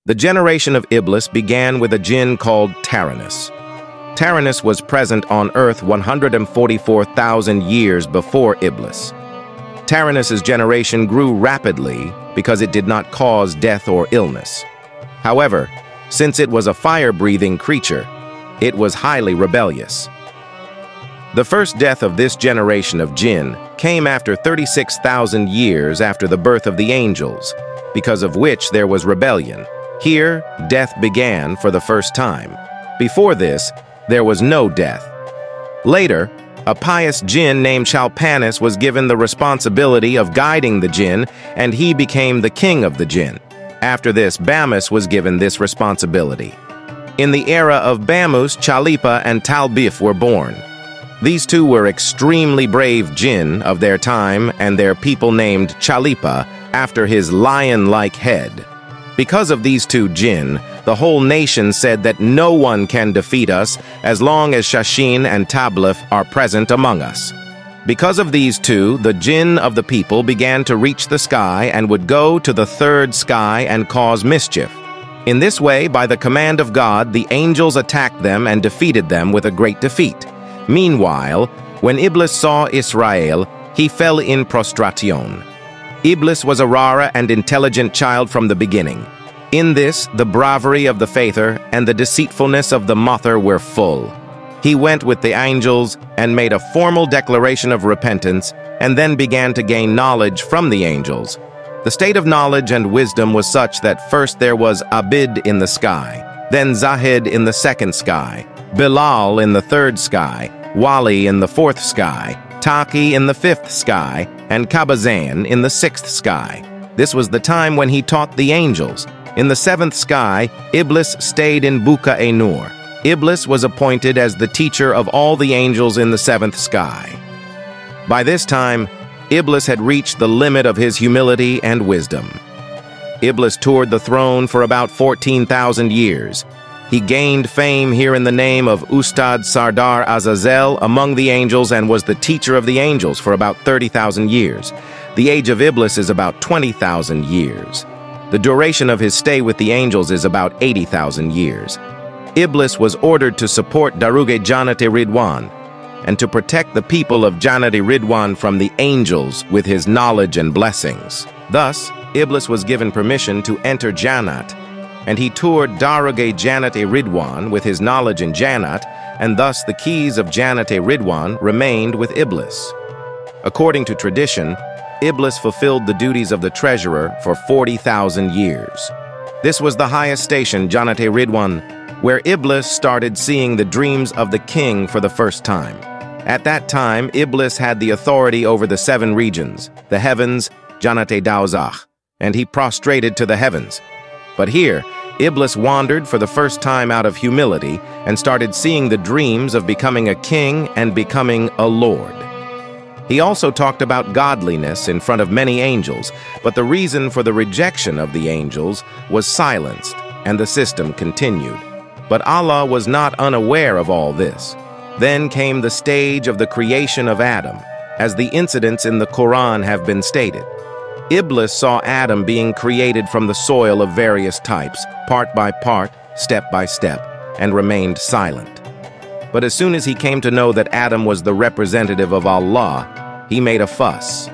The generation of Iblis began with a jinn called Tyrannus. Tyrannus was present on Earth 144,000 years before Iblis. Tyrannus's generation grew rapidly because it did not cause death or illness. However, since it was a fire-breathing creature, it was highly rebellious. The first death of this generation of jinn came after 36,000 years after the birth of the angels, because of which there was rebellion. Here, death began for the first time. Before this, there was no death. Later, a pious jinn named Chalpanus was given the responsibility of guiding the jinn, and he became the king of the jinn. After this, Bamus was given this responsibility. In the era of Bamus, Chalipa and Talbif were born. These two were extremely brave jinn of their time, and their people named Chalipa after his lion-like head. Because of these two jinn, the whole nation said that no one can defeat us as long as Shashin and Tablif are present among us. Because of these two, the jinn of the people began to reach the sky and would go to the third sky and cause mischief. In this way, by the command of God, the angels attacked them and defeated them with a great defeat. Meanwhile, when Iblis saw Israel, he fell in prostration. Iblis was a rare and intelligent child from the beginning. In this, the bravery of the Father and the deceitfulness of the Mother were full. He went with the angels and made a formal declaration of repentance, and then began to gain knowledge from the angels. The state of knowledge and wisdom was such that first there was Abid in the sky, then Zahid in the second sky, Bilal in the third sky, Wali in the fourth sky, Taki in the fifth sky, and Kabazan in the sixth sky. This was the time when he taught the angels. In the seventh sky, Iblis stayed in Buka-e-Nur. Iblis was appointed as the teacher of all the angels in the seventh sky. By this time, Iblis had reached the limit of his humility and wisdom. Iblis toured the throne for about 14,000 years. He gained fame here in the name of Ustad Sardar Azazel among the angels and was the teacher of the angels for about 30,000 years. The age of Iblis is about 20,000 years. The duration of his stay with the angels is about 80,000 years. Iblis was ordered to support Daruge Jannat-e-Ridwan and to protect the people of Jannat-e-Ridwan from the angels with his knowledge and blessings. Thus, Iblis was given permission to enter Jannat, and he toured Daruge Jannat-e-Ridwan with his knowledge in Jannat, and thus the keys of Jannat-e-Ridwan remained with Iblis. According to tradition, Iblis fulfilled the duties of the treasurer for 40,000 years. This was the highest station, Jannat-e-Ridwan, where Iblis started seeing the dreams of the king for the first time. At that time, Iblis had the authority over the 7 regions, the heavens, Jannat-e-Dawzakh, and he prostrated to the heavens. But here, Iblis wandered for the first time out of humility and started seeing the dreams of becoming a king and becoming a lord. He also talked about godliness in front of many angels, but the reason for the rejection of the angels was silenced, and the system continued. But Allah was not unaware of all this. Then came the stage of the creation of Adam, as the incidents in the Quran have been stated. Iblis saw Adam being created from the soil of various types, part by part, step by step, and remained silent. But as soon as he came to know that Adam was the representative of Allah, he made a fuss.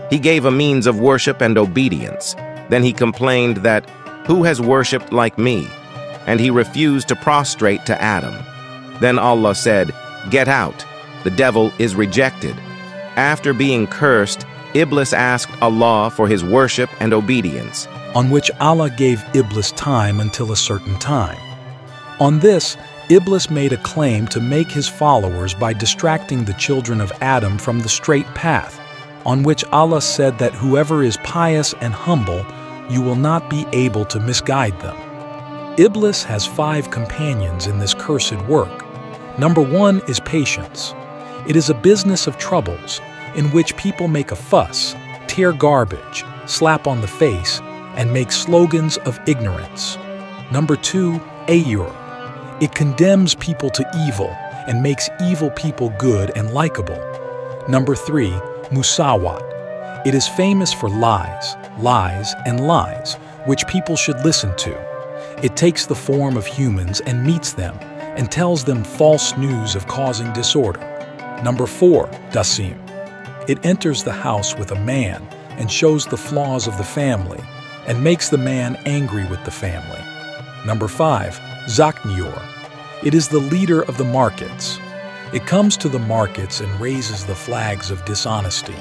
He gave a means of worship and obedience. Then he complained that, "Who has worshipped like me?" And he refused to prostrate to Adam. Then Allah said, "Get out. The devil is rejected." After being cursed, Iblis asked Allah for his worship and obedience, on which Allah gave Iblis time until a certain time. On this, Iblis made a claim to make his followers by distracting the children of Adam from the straight path, on which Allah said that whoever is pious and humble, you will not be able to misguide them. Iblis has 5 companions in this cursed work. Number 1 is patience. It is a business of troubles, in which people make a fuss, tear garbage, slap on the face, and make slogans of ignorance. Number 2, Ayur. It condemns people to evil and makes evil people good and likable. Number 3, Musawat. It is famous for lies, lies, and lies, which people should listen to. It takes the form of humans and meets them and tells them false news of causing disorder. Number 4, Dasim. It enters the house with a man and shows the flaws of the family and makes the man angry with the family. Number 5, Zaknior. It is the leader of the markets. It comes to the markets and raises the flags of dishonesty.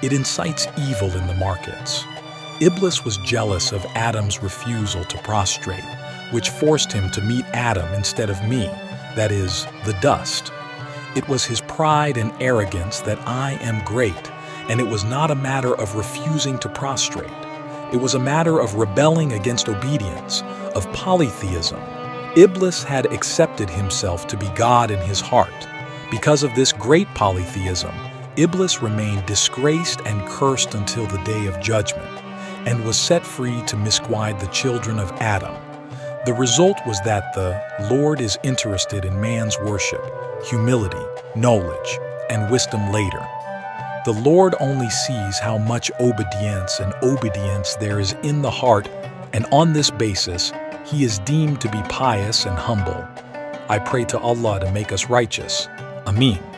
It incites evil in the markets. Iblis was jealous of Adam's refusal to prostrate, which forced him to meet Adam instead of me, that is, the dust. It was his pride and arrogance that I am great, and it was not a matter of refusing to prostrate. It was a matter of rebelling against obedience, of polytheism. Iblis had accepted himself to be God in his heart. Because of this great polytheism, Iblis remained disgraced and cursed until the day of judgment, and was set free to misguide the children of Adam. The result was that the Lord is interested in man's worship, humility, knowledge, and wisdom later. The Lord only sees how much obedience there is in the heart, and on this basis, He is deemed to be pious and humble. I pray to Allah to make us righteous. Ameen.